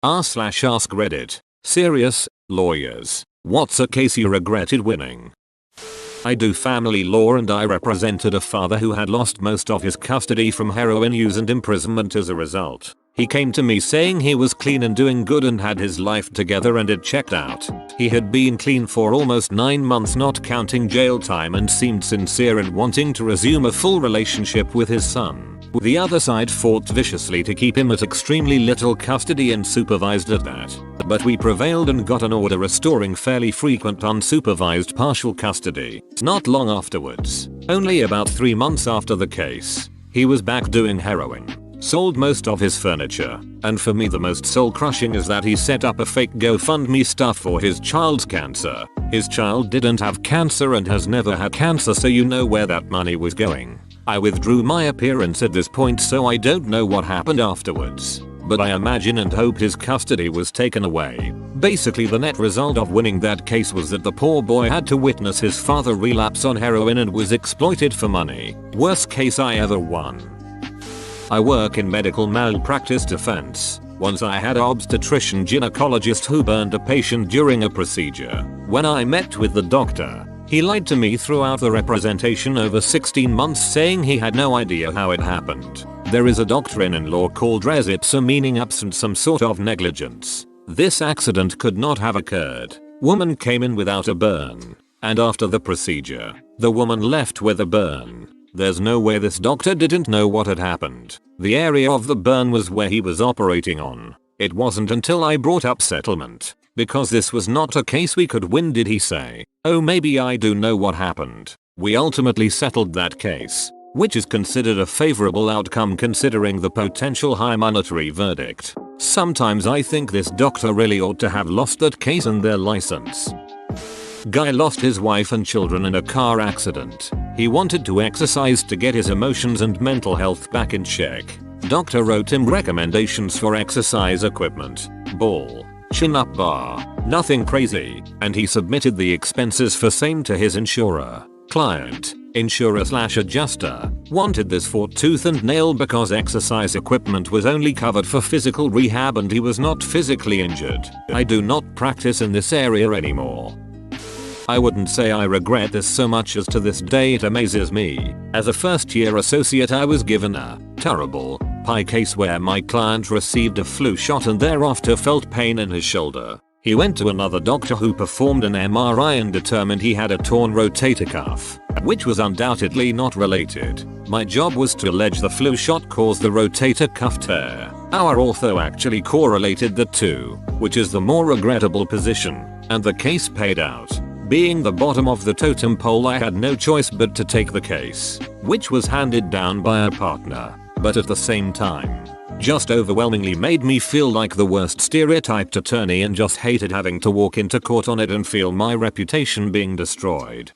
r/AskReddit. Serious, lawyers. What's a case you regretted winning? I do family law and I represented a father who had lost most of his custody from heroin use and imprisonment as a result. He came to me saying he was clean and doing good and had his life together and it checked out. He had been clean for almost 9 months not counting jail time and seemed sincere in wanting to resume a full relationship with his son. The other side fought viciously to keep him at extremely little custody and supervised at that. But we prevailed and got an order restoring fairly frequent unsupervised partial custody. Not long afterwards, only about 3 months after the case, he was back doing heroin. Sold most of his furniture, and for me the most soul crushing is that he set up a fake GoFundMe stuff for his child's cancer. His child didn't have cancer and has never had cancer, so you know where that money was going. I withdrew my appearance at this point, so I don't know what happened afterwards, but I imagine and hope his custody was taken away. Basically the net result of winning that case was that the poor boy had to witness his father relapse on heroin and was exploited for money. Worst case I ever won. I work in medical malpractice defense. Once I had an obstetrician gynecologist who burned a patient during a procedure. When I met with the doctor, he lied to me throughout the representation over 16 months, saying he had no idea how it happened. There is a doctrine in law called res ipsa, meaning absent some sort of negligence. This accident could not have occurred. Woman came in without a burn, and after the procedure, the woman left with a burn. There's no way this doctor didn't know what had happened. The area of the burn was where he was operating on. It wasn't until I brought up settlement, because this was not a case we could win, did he say, "Oh, maybe I do know what happened." We ultimately settled that case, which is considered a favorable outcome considering the potential high monetary verdict. Sometimes I think this doctor really ought to have lost that case and their license. Guy lost his wife and children in a car accident. He wanted to exercise to get his emotions and mental health back in check. Doctor wrote him recommendations for exercise equipment, ball, chin-up bar, nothing crazy, and he submitted the expenses for same to his insurer. Client, insurer/adjuster, wanted this for tooth and nail because exercise equipment was only covered for physical rehab and he was not physically injured. I do not practice in this area anymore. I wouldn't say I regret this so much as to this day it amazes me. As a first-year associate I was given a terrible pie case where my client received a flu shot and thereafter felt pain in his shoulder. He went to another doctor who performed an MRI and determined he had a torn rotator cuff, which was undoubtedly not related. My job was to allege the flu shot caused the rotator cuff tear. Our ortho actually correlated the two, which is the more regrettable position, and the case paid out. Being the bottom of the totem pole, I had no choice but to take the case, which was handed down by a partner, but at the same time, just overwhelmingly made me feel like the worst stereotyped attorney and just hated having to walk into court on it and feel my reputation being destroyed.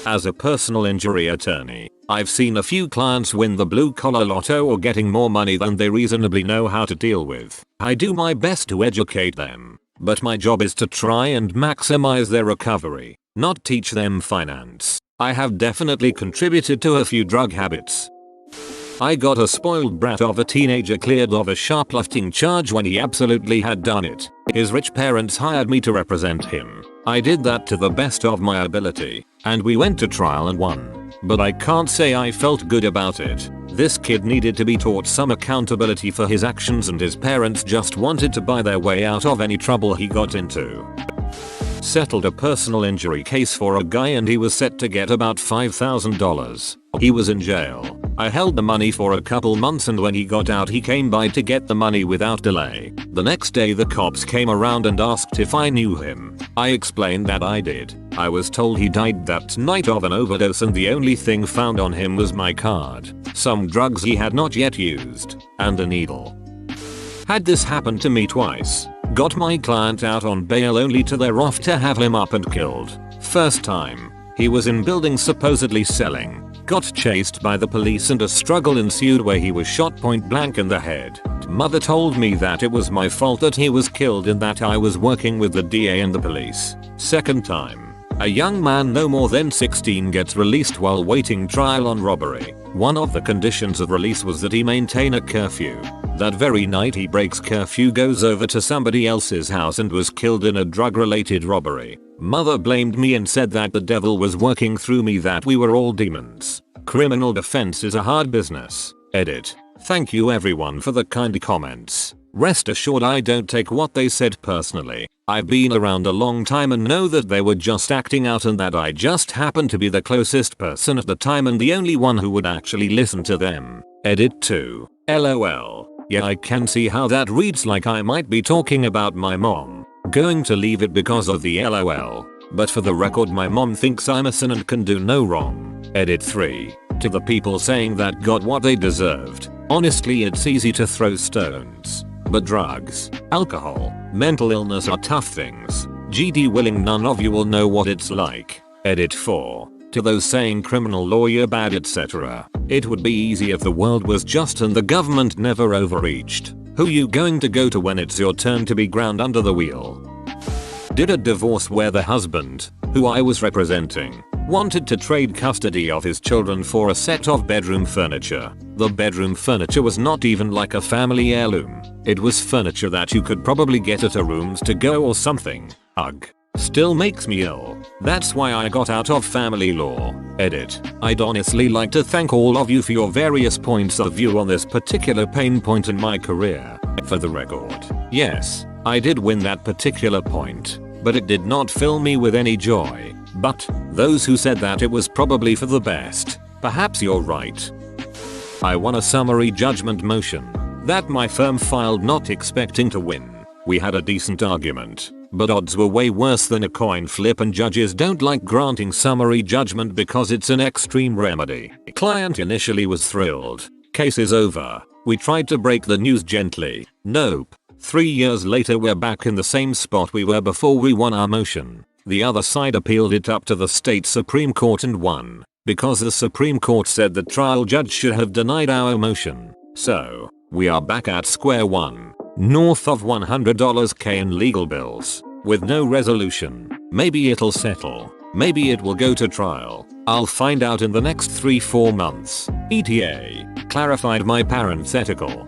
As a personal injury attorney, I've seen a few clients win the blue collar lotto or getting more money than they reasonably know how to deal with. I do my best to educate them, but my job is to try and maximize their recovery, not teach them finance. I have definitely contributed to a few drug habits. I got a spoiled brat of a teenager cleared of a shoplifting charge when he absolutely had done it. His rich parents hired me to represent him. I did that to the best of my ability, and we went to trial and won. But I can't say I felt good about it. This kid needed to be taught some accountability for his actions and his parents just wanted to buy their way out of any trouble he got into. Settled a personal injury case for a guy and he was set to get about $5,000. He was in jail. I held the money for a couple months and when he got out he came by to get the money without delay. The next day the cops came around and asked if I knew him. I explained that I did. I was told he died that night of an overdose and the only thing found on him was my card, some drugs he had not yet used, and a needle. Had this happened to me twice. Got my client out on bail only to thereof to have him up and killed. First time, he was in building supposedly selling. Got chased by the police and a struggle ensued where he was shot point blank in the head. Mother told me that it was my fault that he was killed and that I was working with the DA and the police. Second time, a young man no more than 16 gets released while waiting trial on robbery. One of the conditions of release was that he maintain a curfew. That very night he breaks curfew, goes over to somebody else's house and was killed in a drug-related robbery. Mother blamed me and said that the devil was working through me, that we were all demons. Criminal defense is a hard business. Edit. Thank you everyone for the kind comments. Rest assured I don't take what they said personally. I've been around a long time and know that they were just acting out and that I just happened to be the closest person at the time and the only one who would actually listen to them. Edit 2. LOL. Yeah, I can see how that reads like I might be talking about my mom. Going to leave it because of the LOL. But for the record, my mom thinks I'm a sin and can do no wrong. Edit 3. To the people saying that got what they deserved. Honestly, it's easy to throw stones. But drugs, alcohol, mental illness are tough things. GD willing, none of you will know what it's like. Edit 4. To those saying criminal lawyer bad etc. It would be easy if the world was just and the government never overreached. Who you going to go to when it's your turn to be ground under the wheel? Did a divorce where the husband, who I was representing, wanted to trade custody of his children for a set of bedroom furniture. The bedroom furniture was not even like a family heirloom. It was furniture that you could probably get at a Rooms to Go or something. Ugh. Still makes me ill. That's why I got out of family law. Edit. I'd honestly like to thank all of you for your various points of view on this particular pain point in my career. For the record, yes, I did win that particular point, but it did not fill me with any joy. But those who said that it was probably for the best, perhaps you're right. I won a summary judgment motion that my firm filed not expecting to win. We had a decent argument, but odds were way worse than a coin flip and judges don't like granting summary judgment because it's an extreme remedy. Client initially was thrilled. Case is over. We tried to break the news gently. Nope. 3 years later we're back in the same spot we were before we won our motion. The other side appealed it up to the state Supreme Court and won, because the Supreme Court said the trial judge should have denied our motion. So, we are back at square one. North of $100k in legal bills, with no resolution. Maybe it'll settle. Maybe it will go to trial. I'll find out in the next 3-4 months. ETA. Clarified my parenthetical.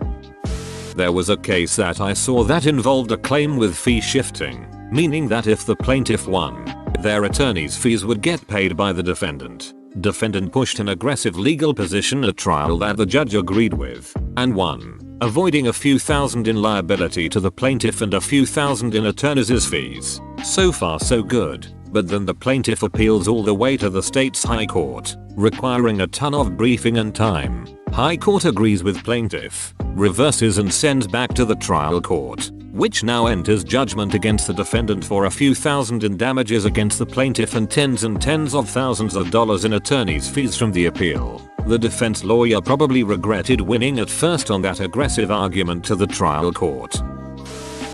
There was a case that I saw that involved a claim with fee shifting, meaning that if the plaintiff won, their attorney's fees would get paid by the defendant. Defendant pushed an aggressive legal position at trial that the judge agreed with, and won, avoiding a few thousand in liability to the plaintiff and a few thousand in attorney's fees. So far so good, but then the plaintiff appeals all the way to the state's high court, requiring a ton of briefing and time. High court agrees with plaintiff, reverses and sends back to the trial court, which now enters judgment against the defendant for a few thousand in damages against the plaintiff and tens of thousands of dollars in attorney's fees from the appeal. The defense lawyer probably regretted winning at first on that aggressive argument to the trial court.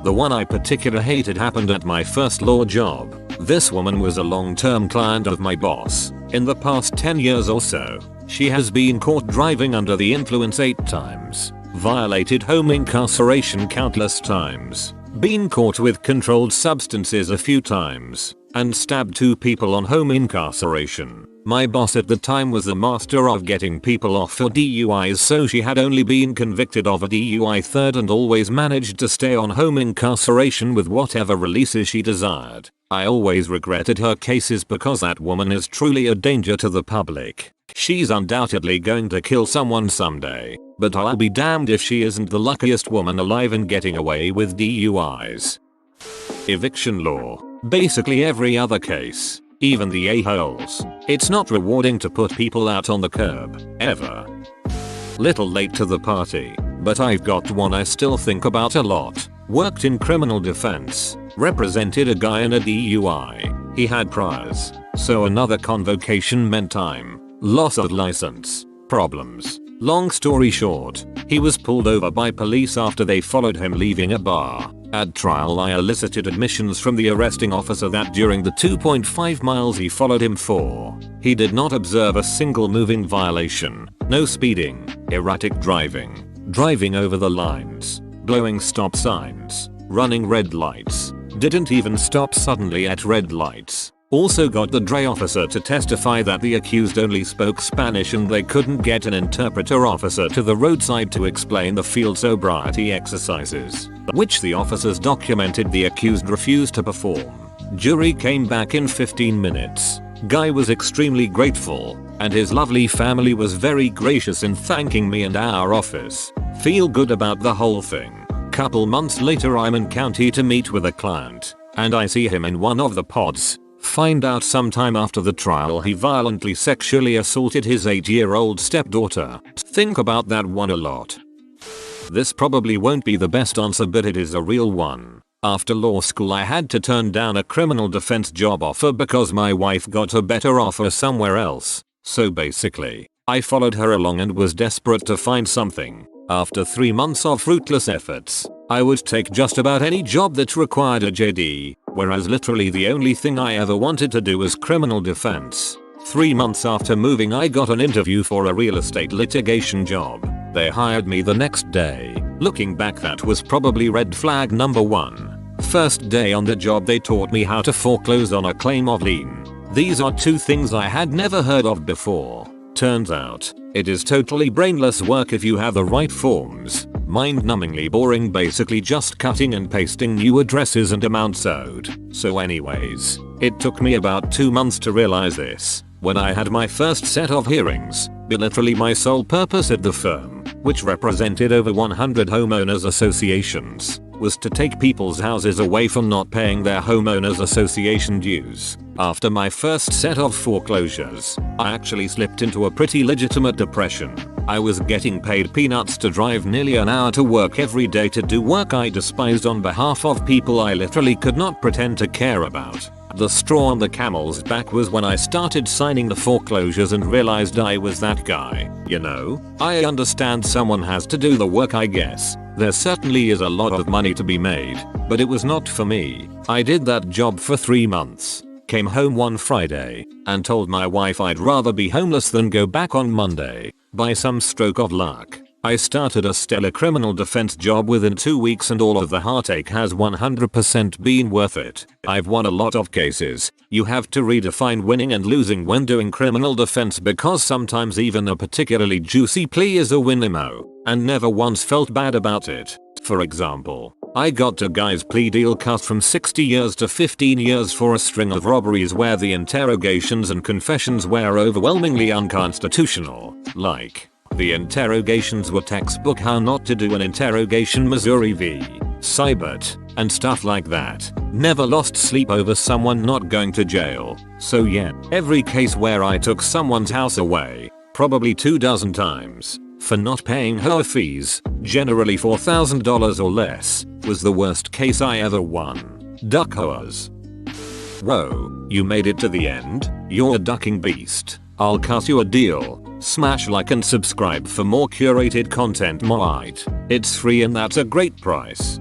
The one I particularly hated happened at my first law job. This woman was a long-term client of my boss. In the past 10 years or so, she has been caught driving under the influence 8 times. Violated home incarceration countless times, been caught with controlled substances a few times, and stabbed 2 people on home incarceration. My boss at the time was a master of getting people off for DUIs, so she had only been convicted of a DUI third and always managed to stay on home incarceration with whatever releases she desired. I always regretted her cases because that woman is truly a danger to the public. She's undoubtedly going to kill someone someday, but I'll be damned if she isn't the luckiest woman alive in getting away with DUIs. Eviction law. Basically every other case, even the a-holes. It's not rewarding to put people out on the curb, ever. Little late to the party, but I've got one I still think about a lot. Worked in criminal defense, represented a guy in a DUI. He had priors, so another convocation meant time. Loss of license, problems. Long story short, he was pulled over by police after they followed him leaving a bar. At trial I elicited admissions from the arresting officer that during the 2.5 miles he followed him for, he did not observe a single moving violation. No speeding, erratic driving, driving over the lines, blowing stop signs, running red lights, didn't even stop suddenly at red lights. Also got the DRE officer to testify that the accused only spoke Spanish and they couldn't get an interpreter officer to the roadside to explain the field sobriety exercises, which the officers documented the accused refused to perform. Jury came back in 15 minutes. Guy was extremely grateful, and his lovely family was very gracious in thanking me and our office. Feel good about the whole thing. Couple months later I'm in county to meet with a client, and I see him in one of the pods. Find out sometime after the trial he violently sexually assaulted his 8-year-old stepdaughter. Think about that one a lot. This probably won't be the best answer, but it is a real one. After law school I had to turn down a criminal defense job offer because my wife got a better offer somewhere else. So basically, I followed her along and was desperate to find something. After 3 months of fruitless efforts, I would take just about any job that required a JD, whereas literally the only thing I ever wanted to do was criminal defense. 3 months after moving I got an interview for a real estate litigation job. They hired me the next day. Looking back, that was probably red flag number 1. First day on the job they taught me how to foreclose on a claim of lien. These are 2 things I had never heard of before. Turns out, it is totally brainless work if you have the right forms. Mind-numbingly boring, basically just cutting and pasting new addresses and amounts owed. So anyways, it took me about 2 months to realize this. When I had my first set of hearings, literally my sole purpose at the firm, which represented over 100 homeowners associations, was to take people's houses away from not paying their homeowners association dues. After my first set of foreclosures, I actually slipped into a pretty legitimate depression. I was getting paid peanuts to drive nearly an hour to work every day to do work I despised on behalf of people I literally could not pretend to care about. The straw on the camel's back was when I started signing the foreclosures and realized I was that guy. You know, I understand someone has to do the work, I guess. There certainly is a lot of money to be made, but it was not for me. I did that job for 3 months. Came home one Friday and told my wife I'd rather be homeless than go back on Monday. By some stroke of luck, I started a stellar criminal defense job within 2 weeks, and all of the heartache has 100% been worth it. I've won a lot of cases. You have to redefine winning and losing when doing criminal defense, because sometimes even a particularly juicy plea is a win-imo, and never once felt bad about it. For example, I got a guy's plea deal cut from 60 years to 15 years for a string of robberies where the interrogations and confessions were overwhelmingly unconstitutional. Like, the interrogations were textbook How Not to Do an Interrogation Missouri v. Seibert, and stuff like that. Never lost sleep over someone not going to jail. So yeah, every case where I took someone's house away, probably 24 times, for not paying her fees, generally $4,000 or less, was the worst case I ever won. Duck hoers. Whoa, you made it to the end? You're a ducking beast. I'll cut you a deal. Smash like and subscribe for more curated content. It's free and that's a great price.